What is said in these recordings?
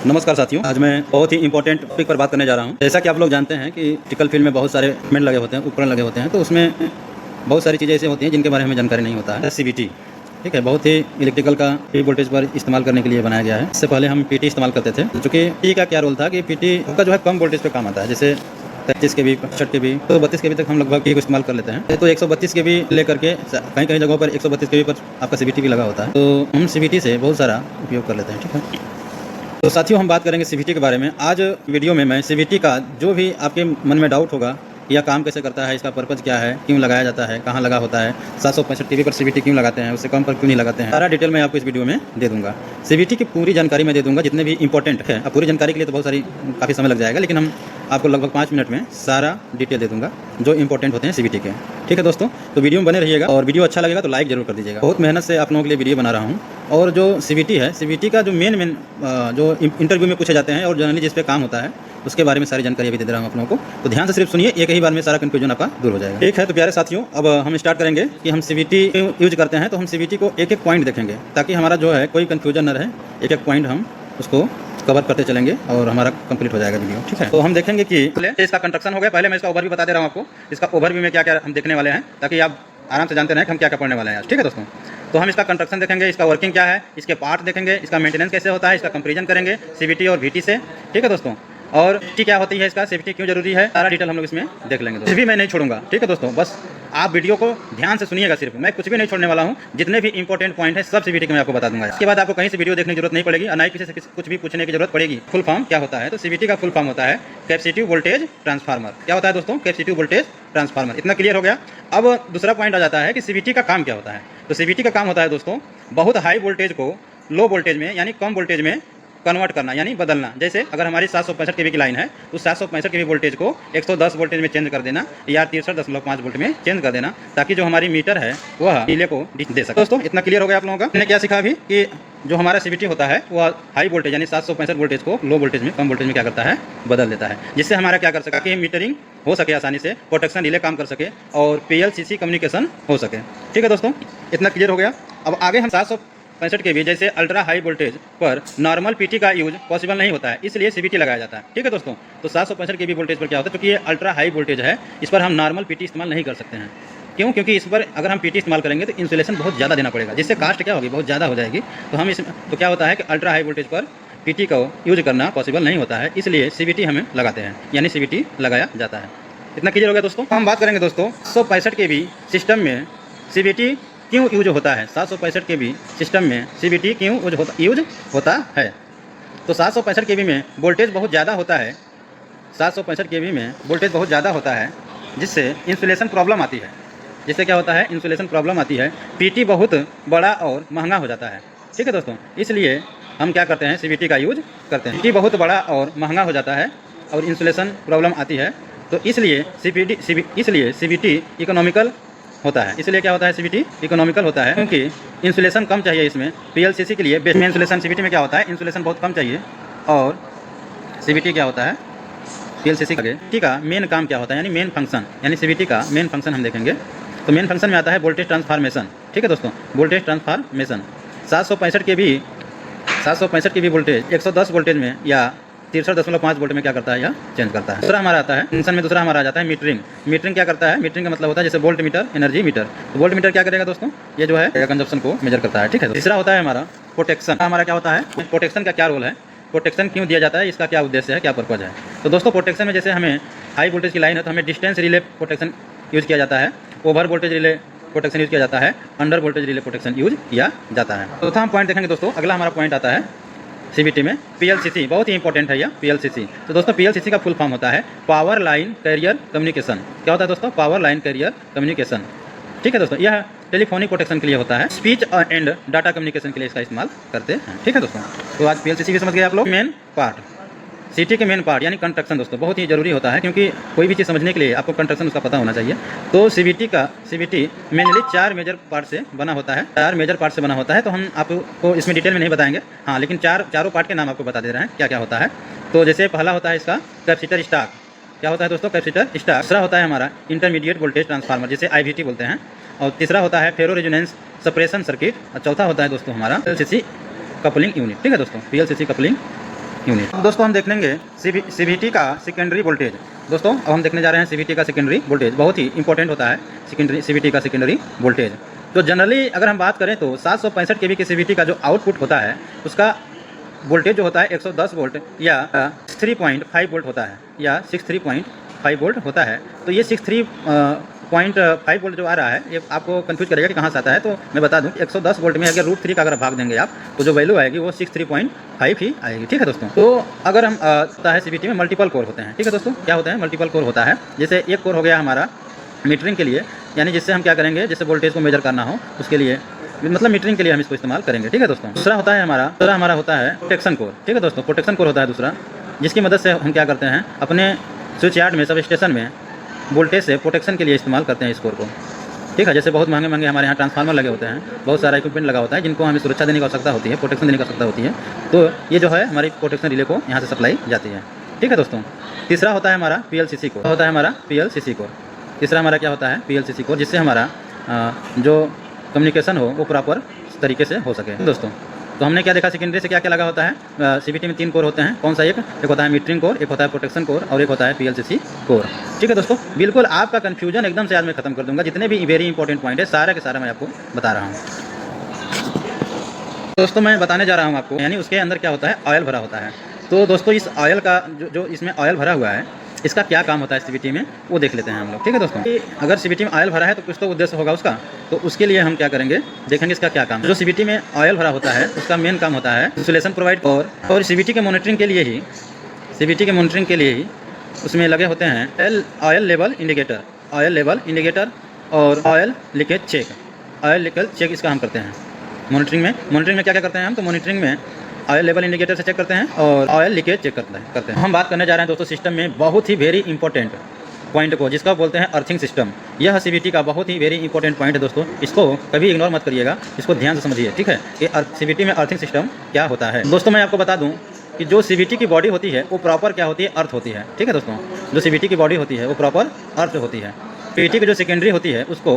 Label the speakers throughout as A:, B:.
A: नमस्कार साथियों, आज मैं बहुत ही इंपॉर्टेंट टॉपिक पर बात करने जा रहा हूं। जैसा कि आप लोग जानते हैं कि टिकल फील्ड में बहुत सारे इक्विपमेंट लगे होते हैं, उपकरण लगे होते हैं, तो उसमें बहुत सारी चीज़ें ऐसी होती हैं जिनके बारे में जानकारी नहीं होता है। सीवीटी, ठीक है, बहुत ही इलेक्ट्रिकल का हाई वोल्टेज पर इस्तेमाल करने के लिए बनाया गया है। इससे पहले हम पीटी इस्तेमाल करते थे, चूँकि पीटी का क्या रोल था कि पीटी का जो है कम वोल्टेज पर काम आता है, जैसे 33 के भी, 65 के भी, तो 32 के भी तक हम लगभग पीटी को इस्तेमाल कर लेते हैं। तो 132 के भी लेकर के कहीं कहीं जगहों पर 132 के भी पर आपका सीवीटी भी लगा होता है, तो हम सीवीटी से बहुत सारा उपयोग कर लेते हैं। ठीक है, तो साथियों, हम बात करेंगे सीवीटी के बारे में। आज वीडियो में मैं सीवीटी का जो भी आपके मन में डाउट होगा, यह काम कैसे करता है, इसका पर्पज़ क्या है, क्यों लगाया जाता है, कहाँ लगा होता है, 765 केवी पर सीवीटी क्यों लगाते हैं, उससे कम पर क्यों नहीं लगाते हैं, सारा डिटेल मैं आपको इस वीडियो में दे दूंगा। सीवीटी की पूरी जानकारी मैं दे दूंगा, जितने भी इंपॉर्टेंट है। अब पूरी जानकारी के लिए तो बहुत सारी काफ़ी समय लग जाएगा, लेकिन हम आपको लगभग 5 मिनट में सारा डिटेल दे दूंगा जो इंपॉर्टेंट होते हैं सीवीटी के। ठीक है दोस्तों, तो वीडियो में बने रहिएगा, और वीडियो अच्छा लगेगा तो लाइक जरूर कर दीजिएगा। बहुत मेहनत से आप लोगों के लिए वीडियो बना रहा हूँ। और जो सीवीटी है, सीवीटी का जो मेन जो इंटरव्यू में पूछे जाते हैं और जनरली जिस पे काम होता है, उसके बारे में सारी जानकारी अभी दे रहा हूँ आप लोगों को। तो ध्यान से सिर्फ सुनिए, एक ही बार में सारा कंफ्यूजन आपका दूर हो जाएगा। ठीक है, तो प्यारे साथियों, अब हम स्टार्ट करेंगे कि हम सीवीटी यूज करते हैं, तो हम सीवीटी को एक एक पॉइंट देखेंगे ताकि हमारा जो है कोई कंफ्यूजन न रहे। एक एक पॉइंट हम उसको कवर करते चलेंगे और हमारा कंप्लीट हो जाएगा वीडियो। ठीक है, तो हम देखेंगे कि इसका कंस्ट्रक्शन हो गया। पहले मैं इसका ओवरव्यू बता दे रहा हूँ आपको। इसका ओवरव्यू में क्या क्या हम देखने वाले हैं, ताकि आप आराम से जानते रहें कि हम क्या क्या पढ़ने वाले हैं आज। ठीक है दोस्तों, तो हम इसका कंस्ट्रक्शन देखेंगे, इसका वर्किंग क्या है, इसके पार्ट देखेंगे, इसका मेंटेनेंस कैसे होता है, इसका कंपेरिजन करेंगे सीवीटी और वीटी से। ठीक है दोस्तों, और टी क्या होती है, इसका सेफ्टी क्यों जरूरी है, सारा डिटेल हम लोग इसमें देख लेंगे। कुछ भी मैं नहीं छोड़ूंगा। ठीक है दोस्तों, बस आप वीडियो को ध्यान से सुनिएगा, सिर्फ मैं कुछ भी नहीं छोड़ने वाला हूं। जितने भी इंपॉर्टेंट पॉइंट है सब सीवीटी के मैं आपको बता दूंगा। इसके बाद आपको कहीं से वीडियो देखने की जरूरत नहीं पड़ेगी, और ना ही किसी से कुछ भी पूछने की जरूरत पड़ेगी। फुल फॉर्म क्या होता है, तो सीवीटी का फुल फॉर्म होता है कैपेसिटिव वोल्टेज ट्रांसफार्मर। क्या होता है दोस्तों, कैपेसिटिव वोल्टेज ट्रांसफार्मर। इतना क्लियर हो गया। अब दूसरा पॉइंट आ जाता है कि सीवीटी का काम क्या होता है। तो सीवीटी का काम होता है दोस्तों, बहुत हाई वोल्टेज को लो वोल्टेज में यानी कम वोल्टेज में कन्वर्ट करना, यानी बदलना। जैसे अगर हमारी 765 केवी की लाइन है, तो 765 केवी वोल्टेज को 110 वोल्टेज में चेंज कर देना, या 63.5 वोल्ट में चेंज कर देना, ताकि जो हमारी मीटर है वह रिले को दे सके। दोस्तों, इतना क्लियर हो गया आप लोगों का। हमने क्या सीखा अभी कि जो हमारा सीवीटी होता है वह हाई वोल्टेज यानी 765 वोल्टेज को लो वोल्टेज में, कम वोल्टेज में क्या करता है, बदल देता है, जिससे हमारा क्या कर सका कि मीटरिंग हो सके आसानी से, प्रोटेक्शन रिले काम कर सके, और PLCC कम्युनिकेशन हो सके। ठीक है दोस्तों, इतना क्लियर हो गया। अब आगे हम 765 केवी जैसे अल्ट्रा हाई वोल्टेज पर नॉर्मल पीटी का यूज पॉसिबल नहीं होता है, इसलिए सीवीटी लगाया जाता है। ठीक है दोस्तों, तो 765 केवी वोल्टेज पर क्या होता है, क्योंकि ये अल्ट्रा हाई वोल्टेज है, इस पर हम नॉर्मल पीटी इस्तेमाल नहीं कर सकते हैं। क्यों? क्योंकि इस पर अगर हम पीटी इस्तेमाल करेंगे तो इंसुलेशन बहुत ज़्यादा देना पड़ेगा, जिससे कास्ट क्या होगी, बहुत ज़्यादा हो जाएगी। तो हम तो क्या होता है कि अल्ट्रा हाई वोल्टेज पर पीटी को यूज करना पॉसिबल नहीं होता है, इसलिए सीवीटी हमें लगाते हैं, यानी सीवीटी लगाया जाता है। इतना क्लियर हो गया दोस्तों। हम बात करेंगे दोस्तों 765 केवी सिस्टम में सीवीटी क्यों यूज होता है। 765 केवी सिस्टम में सीवीटी क्यों यूज होता है। तो 765 केवी में वोल्टेज बहुत ज़्यादा होता है, 765 केवी में वोल्टेज बहुत ज़्यादा होता है, जिससे इंसुलेशन प्रॉब्लम आती है। जिससे क्या होता है, इंसुलेशन प्रॉब्लम आती है, पीटी बहुत बड़ा और महंगा हो जाता है। ठीक है दोस्तों, इसलिए हम क्या करते हैं, सीवीटी का यूज करते हैं। पीटी बहुत बड़ा और महंगा हो जाता है और इंसुलेशन प्रॉब्लम आती है, तो इसलिए सीवीटी इकोनॉमिकल होता है। इसलिए क्या होता है, सीवीटी इकोनॉमिकल होता है, क्योंकि इंसुलेशन कम चाहिए इसमें। PLCC के लिए बेस्ट में इंसुलेशन, सीवीटी में क्या होता है, इंसुलेशन बहुत कम चाहिए, और सीवीटी क्या होता है, PLCC का मेन काम क्या होता है, यानी मेन फंक्शन, यानी सीवीटी का मेन फंक्शन हम देखेंगे। तो मेन फंक्शन में आता है वोल्टेज ट्रांसफार्मेशन। ठीक है दोस्तों, वोल्टेज ट्रांसफार्मेशन 765 केवी वोल्टेज 110 वोल्टेज में या 63.5 वोल्ट में क्या करता है, यह चेंज करता है। दूसरा हमारा आता है फंक्शन में, दूसरा हमारा आ जाता है मीटरिंग। मीटरिंग क्या करता है, मीटरिंग का मतलब होता है जैसे वोल्ट मीटर, एनर्जी मीटर। तो वोल्ट मीटर क्या करेगा दोस्तों, ये जो है कंजप्शन को मेजर करता है। ठीक है, तीसरा होता है हमारा प्रोटेक्शन। हमारा क्या होता है, प्रोटेक्शन का क्या रोल है, प्रोटेक्शन क्यों दिया जाता है, इसका क्या उद्देश्य है, क्या पर्पज है। तो दोस्तों, प्रोटेक्शन में जैसे हमें हाई वोल्टेज की लाइन है तो हमें डिस्टेंस रिले प्रोटेक्शन यूज किया जाता है, over voltage relay protection use किया जाता है, under voltage relay protection use किया जाता है। चौथा हम पॉइंट देखेंगे दोस्तों। अगला हमारा पॉइंट आता है सीवीटी में PLCC, बहुत ही इंपॉर्टेंट है यह PLCC। तो दोस्तों, PLCC का फुल फॉर्म होता है पावर लाइन कैरियर कम्युनिकेशन। क्या होता है दोस्तों, पावर लाइन कैरियर कम्युनिकेशन। ठीक है दोस्तों, यह टेलीफोनिक प्रोटेक्शन के लिए होता है, स्पीच एंड डाटा कम्युनिकेशन के लिए इसका इस्तेमाल करते हैं। ठीक है दोस्तों, तो आज PLCC भी समझ गए आप लोग। मेन पार्ट, सीटी के मेन पार्ट यानी कंस्ट्रक्शन दोस्तों बहुत ही जरूरी होता है, क्योंकि कोई भी चीज़ समझने के लिए आपको कंस्ट्रक्शन उसका पता होना चाहिए। तो सीवीटी मेनली 4 मेजर पार्ट से बना होता है, 4 मेजर पार्ट से बना होता है। तो हम आपको इसमें डिटेल में नहीं बताएंगे, हाँ, लेकिन चारों पार्ट के नाम आपको बता दे रहे हैं क्या क्या होता है। तो जैसे पहला होता है इसका कैपेसिटर स्टॉक। क्या होता है दोस्तों, कैपेसिटर स्टॉक। दूसरा होता है हमारा इंटरमीडिएट वोल्टेज ट्रांसफार्मर, जिसे IVT बोलते हैं, और तीसरा होता है फेरो रेजोनेंस सप्रेशन सर्किट, और चौथा होता है दोस्तों हमारा PLCC कपलिंग यूनिट। ठीक है दोस्तों, PLCC कपलिंग यूनिट। दोस्तों हम देख लेंगे CVT का सेकेंडरी वोल्टेज। दोस्तों अब हम देखने जा रहे हैं CVT का सेकेंडरी वोल्टेज, बहुत ही इंपॉर्टेंट होता है CVT का सेकेंडरी वोल्टेज। तो जनरली अगर हम बात करें तो 765 kV के CVT का जो आउटपुट होता है उसका वोल्टेज जो होता है 110 वोल्ट या 63.5 वोल्ट होता है, या 63.5 वोल्ट होता है। तो ये 63.5 वोल्ट जो आ रहा है ये आपको कंफ्यूज करेगा कि कहाँ से आता है। तो मैं बता दूं कि 110 वोल्ट में अगर √3 का अगर भाग देंगे आप तो जो वैल्यू आएगी वो 63.5 ही आएगी। ठीक है दोस्तों। तो अगर हम होता है CVT में मल्टीपल कोर होते हैं। ठीक है दोस्तों, क्या होता है? मल्टीपल कोर होता है। जैसे एक कोर हो गया हमारा मीटरिंग के लिए, यानी जिससे हम क्या करेंगे, जैसे वोल्टेज को मेजर करना हो उसके लिए, मतलब मीटरिंग के लिए हम इसको इस्तेमाल करेंगे। ठीक है दोस्तों। दूसरा होता है हमारा होता है प्रोटेक्शन कोर। ठीक है दोस्तों, प्रोटेक्शन कोर होता है दूसरा, जिसकी मदद से हम क्या करते हैं, अपने स्विच यार्ड में, सब स्टेशन में वोल्टेज से प्रोटेक्शन के लिए इस्तेमाल करते हैं इस कोर को। ठीक है, जैसे बहुत महंगे हमारे यहाँ ट्रांसफार्मर लगे होते हैं, बहुत सारा इक्विपमेंट लगा होता है जिनको हमें सुरक्षा देने की आवश्यकता होती है, प्रोटेक्शन देने की आवश्यकता होती है। तो ये जो है हमारी प्रोटेक्शन रिले को यहाँ से सप्लाई जाती है। ठीक है दोस्तों। तीसरा होता है हमारा PLCC कोर, होता है हमारा PLCC कोर। तीसरा हमारा क्या होता है? PLCC कोर, जिससे हमारा जो कम्युनिकेशन हो वो प्रॉपर तरीके से हो सके। दोस्तों तो हमने क्या देखा, सेकेंडरी से क्या क्या लगा होता है। CVT में 3 कोर होते हैं। कौन सा? एक होता है मीटरिंग कोर, एक होता है प्रोटेक्शन कोर और एक होता है PLCC कोर। ठीक है दोस्तों, बिल्कुल आपका कन्फ्यूजन एकदम से आज मैं खत्म कर दूंगा। जितने भी वेरी इंपॉर्टेंट पॉइंट है सारा के सारा मैं आपको बता रहा हूँ। दोस्तों मैं बताने जा रहा हूँ आपको, यानी उसके अंदर क्या होता है, ऑयल भरा होता है। तो दोस्तों इस ऑयल का जो इसमें ऑयल भरा हुआ है, इसका क्या काम होता है CVT में, वो देख लेते हैं हम लोग। ठीक है दोस्तों, अगर CVT में ऑयल भरा है तो कुछ तो उद्देश्य होगा उसका, तो उसके लिए हम क्या करेंगे, देखेंगे इसका क्या काम है। जो CVT में ऑयल भरा होता है उसका मेन काम होता है इंसुलेशन प्रोवाइड, और CVT के मॉनिटरिंग के लिए ही उसमें लगे होते हैं ऑयल लेवल इंडिकेटर और ऑयल लीकेज चेक इसका हम करते हैं मॉनिटरिंग में क्या क्या करते हैं हम। तो मॉनिटरिंग में ऑयल लेवल इंडिकेटर से चेक करते हैं और ऑयल लीकेज चेक करते हैं। हम बात करने जा रहे हैं दोस्तों सिस्टम में बहुत ही वेरी इंपॉर्टेंट पॉइंट को, जिसका बोलते हैं अर्थिंग सिस्टम। यह CVT का बहुत ही वेरी इंपॉर्टेंट पॉइंट है दोस्तों, इसको कभी इग्नोर मत करिएगा, इसको ध्यान से समझिए। ठीक है, कि CVT में अर्थिंग सिस्टम क्या होता है। दोस्तों मैं आपको बता दूं कि जो CVT की बॉडी होती है वो प्रॉपर क्या होती है, अर्थ होती है। ठीक है दोस्तों, जो CVT की बॉडी होती है वो प्रॉपर अर्थ होती है। CVT की जो सेकेंडरी होती है उसको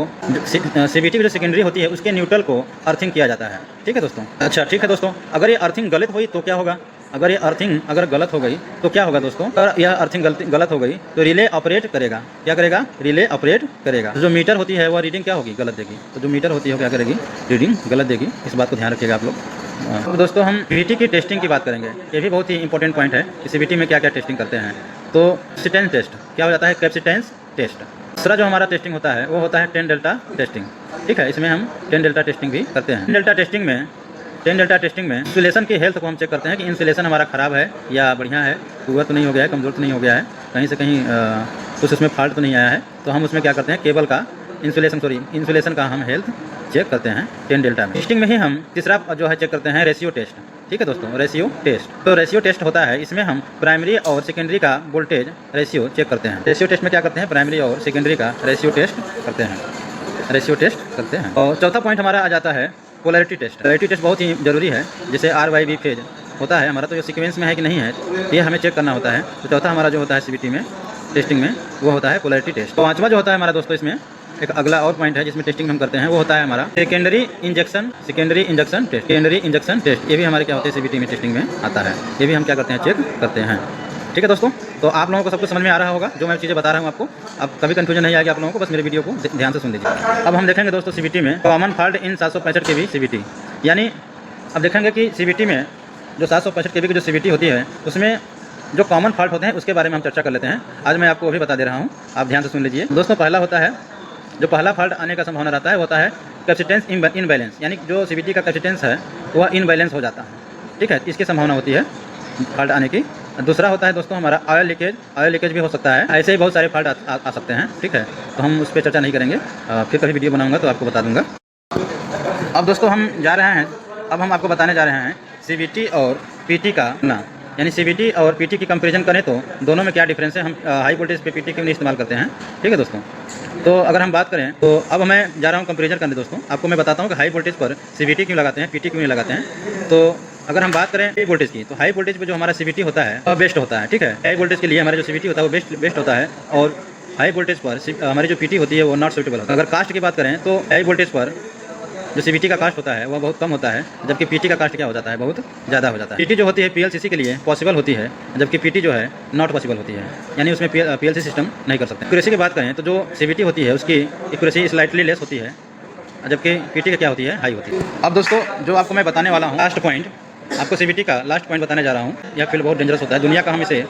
A: CVT की जो सेकेंडरी होती है उसके न्यूट्रल को अर्थिंग किया जाता है। ठीक है दोस्तों। अच्छा ठीक है दोस्तों, अगर ये अर्थिंग गलत हुई तो क्या होगा, अगर ये अर्थिंग गलत हो गई तो क्या होगा दोस्तों, अगर यह अर्थिंग गलत हो गई तो रिले ऑपरेट करेगा। क्या करेगा? रिले ऑपरेट करेगा। जो मीटर होती है वो रीडिंग क्या होगी, गलत देगी। तो जो मीटर होती है वो क्या करेगी, रीडिंग गलत देगी। इस बात को ध्यान रखिएगा आप लोग। तो दोस्तों हम CVT की टेस्टिंग की बात करेंगे। ये भी बहुत ही इंपॉर्टेंट पॉइंट है कि CVT में क्या क्या टेस्टिंग करते हैं। तो कैपेसिटेंस टेस्ट क्या हो जाता है, कैपेसिटेंस टेस्ट। दूसरा जो हमारा टेस्टिंग होता है वो होता है 10 डेल्टा टेस्टिंग। ठीक है, इसमें हम 10 डेल्टा टेस्टिंग भी करते हैं। 10 डेल्टा टेस्टिंग में इंसुलेशन की हेल्थ को हम चेक करते हैं कि इंसुलेशन हमारा ख़राब है या बढ़िया है, पुअर तो नहीं हो गया है, कमज़ोर तो नहीं हो गया है, कहीं से कहीं कुछ उसमें फॉल्ट तो नहीं आया है। तो हम उसमें क्या करते हैं, केबल का इंसुलेशन का हम हेल्थ चेक करते हैं 10 डेल्टा में। टेस्टिंग में ही हम तीसरा जो है चेक करते हैं रेशियो टेस्ट। ठीक है दोस्तों, रेशियो टेस्ट। तो रेशियो टेस्ट होता है, इसमें हम प्राइमरी और सेकेंडरी का वोल्टेज रेशियो चेक करते हैं। रेशियो टेस्ट में क्या करते हैं, प्राइमरी और सेकेंडरी का रेशियो टेस्ट करते हैं। और चौथा पॉइंट हमारा आ जाता है पोलैरिटी टेस्ट। पोलैरिटी टेस्ट बहुत ही ज़रूरी है, जैसे RYB फेज होता है हमारा, तो ये सीक्वेंस में है कि नहीं है ये हमें चेक करना होता है। तो चौथा हमारा जो होता है CVT में टेस्टिंग में वो होता है पोलैरिटी टेस्ट। तो पाँचवा जो होता है हमारा दोस्तों, इसमें एक अगला और पॉइंट है जिसमें टेस्टिंग हम करते हैं, वो होता है हमारा सेकेंडरी इंजेक्शन टेस्ट। ये भी हमारे क्या होते हैं CVT में टेस्टिंग में आता है। ये भी हम क्या करते हैं, चेक करते हैं। ठीक है दोस्तों, तो आप लोगों को सब कुछ समझ में आ रहा होगा जो मैं चीज़ें बता रहा हूँ आपको। अब कभी कन्फ्यूजन नहीं आएगी आप लोगों को, बस मेरे वीडियो को ध्यान से सुन लीजिए। अब हम देखेंगे दोस्तों CVT में common fault in 765 kV CVT, यानी अब देखेंगे कि CVT में जो 765 kV की जो CVT होती है उसमें जो कॉमन फॉल्ट होते हैं उसके बारे में हम चर्चा कर लेते हैं। आज मैं आपको अभी बता दे रहा हूँ, आप ध्यान से सुन लीजिए दोस्तों। पहला होता है, जो पहला फॉल्ट आने का संभावना रहता है वो होता है कैपेसिटेंस इनबैलेंस, यानी जो CVT का कैपेसिटेंस है वह इनबैलेंस हो जाता है। ठीक है, इसकी संभावना होती है फॉल्ट आने की। दूसरा होता है दोस्तों हमारा ऑयल लीकेज भी हो सकता है। ऐसे ही बहुत सारे फॉल्ट आ सकते हैं। ठीक है, तो हम उस पर चर्चा नहीं करेंगे, फिर कभी वीडियो बनाऊंगा तो आपको बता दूंगा। अब दोस्तों हम जा रहे हैं, अब हम आपको बताने जा रहे हैं CVT और PT का ना, यानी CVT और PT की कंपैरिजन करें तो दोनों में क्या डिफरेंस है। हम हाई वोल्टेज पे PT क्यों नहीं इस्तेमाल करते हैं। ठीक है दोस्तों, तो अगर हम बात करें तो अब मैं जा रहा हूँ कंपैरिजन करने दोस्तों। आपको मैं बताता हूँ कि हाई वोल्टेज पर CVT क्यों लगाते हैं, PT क्यों नहीं लगाते हैं। तो अगर हम बात करें हाई वोल्टेज की, तो हाई वोल्टेज पे जो हमारा CVT होता है वह बेस्ट होता है। ठीक है, हाई वोल्टेज के लिए हमारा जो CVT होता है वो बेस्ट होता है, और हाई वोल्टेज पर हमारी जो PT होती है वो नॉट सूटेबल होता है। अगर कास्ट की बात करें तो हाई वोल्टेज पर जो CVT का कास्ट होता है वह बहुत कम होता है, जबकि PT का कास्ट क्या हो जाता है, बहुत ज़्यादा हो जाता है। PT जो होती है PLCC के लिए पॉसिबल होती है, जबकि PT जो है नॉट पॉसिबल होती है, यानी उसमें PLC सिस्टम नहीं कर सकते। एक्यूरेसी की बात करें तो जो CVT होती है उसकी एक्यूरेसी स्लाइटली लेस होती है, जबकि PT का क्या होती है, हाई होती है। अब दोस्तों जो आपको मैं बताने वाला हूँ लास्ट पॉइंट, आपको CVT का लास्ट पॉइंट बताने जा रहा हूँ। यह फील्ड बहुत डेंजरस होता है, दुनिया का हम इसे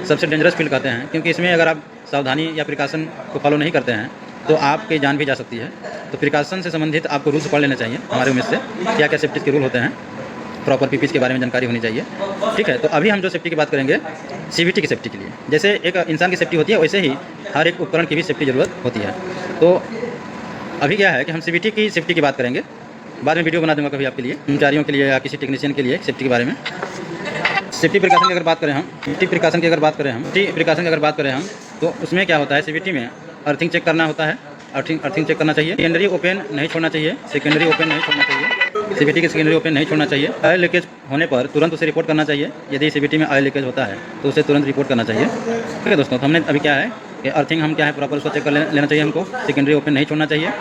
A: सबसे डेंजरस फील्ड कहते हैं, क्योंकि इसमें अगर आप सावधानी या प्रिकॉशन को फॉलो नहीं करते हैं तो आपकी जान भी जा सकती है। तो प्रिकॉशन से संबंधित आपको रूल्स पढ़ लेना चाहिए हमारे उम्मीद से, क्या क्या सेफ्टी के रूल होते हैं, प्रॉपर PPs के बारे में जानकारी होनी चाहिए। ठीक है, तो अभी हम जो सेफ्टी की बात करेंगे CVT की सेफ्टी के लिए, जैसे एक इंसान की सेफ्टी होती है वैसे ही हर एक उपकरण की भी सेफ्टी ज़रूरत होती है। तो अभी क्या है कि हम CVT की सेफ्टी की बात करेंगे, बाद में वीडियो बना दूंगा कभी आपके लिए, कर्मचारियों के लिए या किसी टेक्नीशियन के लिए सेफ्टी के बारे में। सेफ्टी प्रिकॉशन की अगर बात करें हम, सेफ्टी प्रिकॉशन की अगर बात करें हम तो उसमें क्या होता है, CVT में अर्थिंग चेक करना होता है, अर्थिंग चेक करना चाहिए, सेकेंडरी ओपन नहीं छोड़ना चाहिए, CVT की सेकेंडरी ओपन नहीं छोड़ना चाहिए। ऑयल लीकेज होने पर तुरंत उसे रिपोर्ट करना चाहिए, यदि CVT में ऑयल लीकेज होता है तो उसे तुरंत रिपोर्ट करना चाहिए। ठीक है दोस्तों, तो हमने अभी क्या है कि अर्थिंग हम क्या है प्रॉपर उसको चेक कर लेना चाहिए हमको, सेकेंडरी ओपन नहीं छोड़ना चाहिए,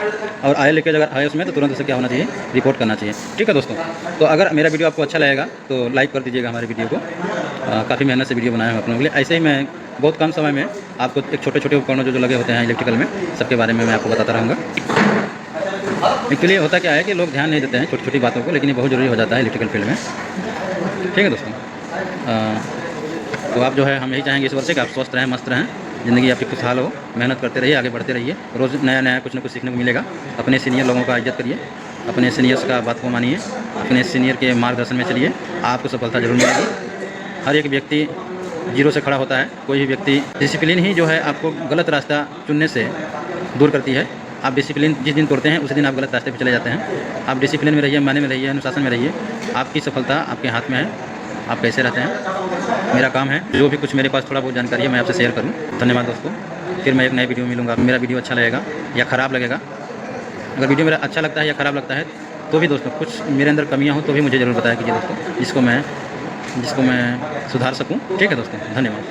A: और ऑयल लीकेज अगर है उसमें तो तुरंत उसे क्या होना चाहिए, रिपोर्ट करना चाहिए। ठीक है दोस्तों, तो अगर मेरा वीडियो आपको अच्छा लगेगा तो लाइक कर दीजिएगा हमारे वीडियो को। काफ़ी मेहनत से वीडियो बनाया है अपनों के लिए, ऐसे ही मैं बहुत कम समय में आपको एक छोटे छोटे उपकरणों जो लगे होते हैं इलेक्ट्रिकल में, सबके बारे में मैं आपको बताता रहूँगा। एक्चुअली होता क्या है कि लोग ध्यान नहीं देते हैं छोटी छोटी बातों को, लेकिन ये बहुत ज़रूरी हो जाता है इलेक्ट्रिकल फील्ड में। ठीक है दोस्तों, तो आप जो है हम यही चाहेंगे इस वर्ष से कि आप स्वस्थ रहें, मस्त रहें, ज़िंदगी आपकी खुशहाल हो, मेहनत करते रहिए, आगे बढ़ते रहिए, रोज़ नया नया कुछ ना कुछ सीखने को मिलेगा। अपने सीनियर लोगों का इज्जत करिए, अपने सीनियर्स का बात को मानिए, अपने सीनियर के मार्गदर्शन में चलिए, आपको सफलता जरूर मिलेगी। हर एक व्यक्ति जीरो से खड़ा होता है, कोई भी व्यक्ति डिसिप्लिन ही जो है आपको गलत रास्ता चुनने से दूर करती है। आप डिसिप्लिन जिस दिन तोड़ते हैं उसी दिन आप गलत रास्ते पर चले जाते हैं। आप डिसिप्लिन में रहिए, माने में रहिए, अनुशासन में रहिए, आपकी सफलता आपके हाथ में है, आप कैसे रहते हैं। मेरा काम है जो भी कुछ मेरे पास थोड़ा बहुत जानकारी है मैं आपसे शेयर करूं। धन्यवाद दोस्तों, फिर मैं एक नए वीडियो में मिलूंगा। मेरा वीडियो अच्छा लगेगा या ख़राब लगेगा, अगर वीडियो मेरा अच्छा लगता है या ख़राब लगता है तो भी दोस्तों कुछ मेरे अंदर कमियां हो तो भी मुझे ज़रूर बताया कीजिए दोस्तों, जिसको मैं सुधार सकूं। ठीक है दोस्तों, धन्यवाद।